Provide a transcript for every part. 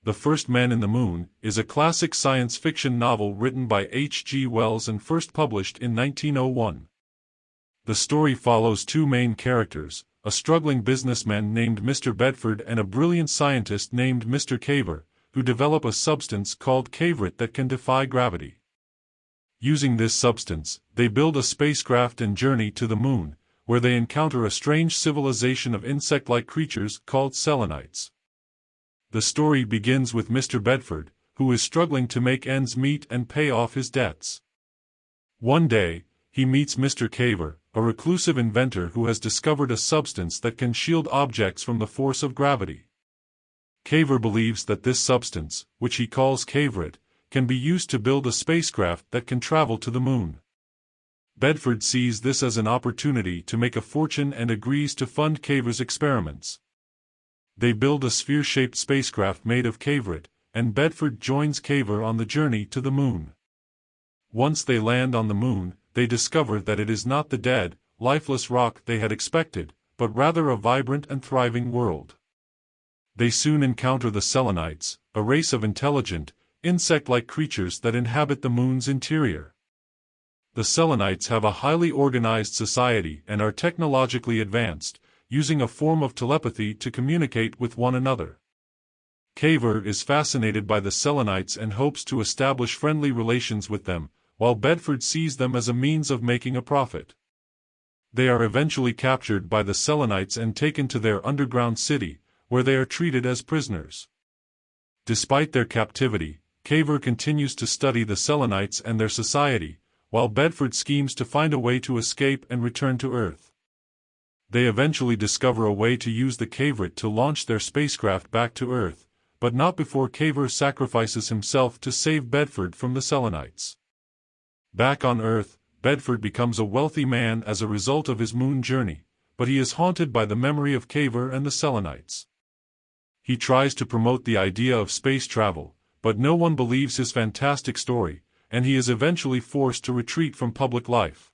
The First Man in the Moon, is a classic science fiction novel written by H.G. Wells and first published in 1901. The story follows two main characters, a struggling businessman named Mr. Bedford and a brilliant scientist named Mr. Caver, who develop a substance called caverite that can defy gravity. Using this substance, they build a spacecraft and journey to the moon, where they encounter a strange civilization of insect-like creatures called selenites. The story begins with Mr. Bedford, who is struggling to make ends meet and pay off his debts. One day, he meets Mr. Caver, a reclusive inventor who has discovered a substance that can shield objects from the force of gravity. Caver believes that this substance, which he calls caverite, can be used to build a spacecraft that can travel to the moon. Bedford sees this as an opportunity to make a fortune and agrees to fund Caver's experiments. They build a sphere-shaped spacecraft made of caverite, and Bedford joins Caver on the journey to the moon. Once they land on the moon, they discover that it is not the dead, lifeless rock they had expected, but rather a vibrant and thriving world. They soon encounter the selenites, a race of intelligent, insect-like creatures that inhabit the moon's interior. The selenites have a highly organized society and are technologically advanced, using a form of telepathy to communicate with one another. Caver is fascinated by the selenites and hopes to establish friendly relations with them, while Bedford sees them as a means of making a profit. They are eventually captured by the selenites and taken to their underground city, where they are treated as prisoners. Despite their captivity, Caver continues to study the selenites and their society, while Bedford schemes to find a way to escape and return to Earth. They eventually discover a way to use the caverite to launch their spacecraft back to Earth, but not before Caver sacrifices himself to save Bedford from the selenites. Back on Earth, Bedford becomes a wealthy man as a result of his moon journey, but he is haunted by the memory of Caver and the selenites. He tries to promote the idea of space travel, but no one believes his fantastic story, and he is eventually forced to retreat from public life.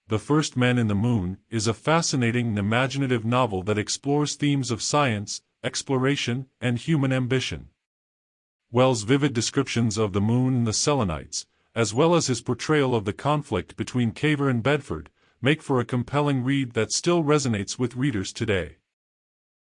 The First Man in the Moon is a fascinating and imaginative novel that explores themes of science, exploration, and human ambition. Wells' vivid descriptions of the moon and the selenites, as well as his portrayal of the conflict between Caver and Bedford, make for a compelling read that still resonates with readers today.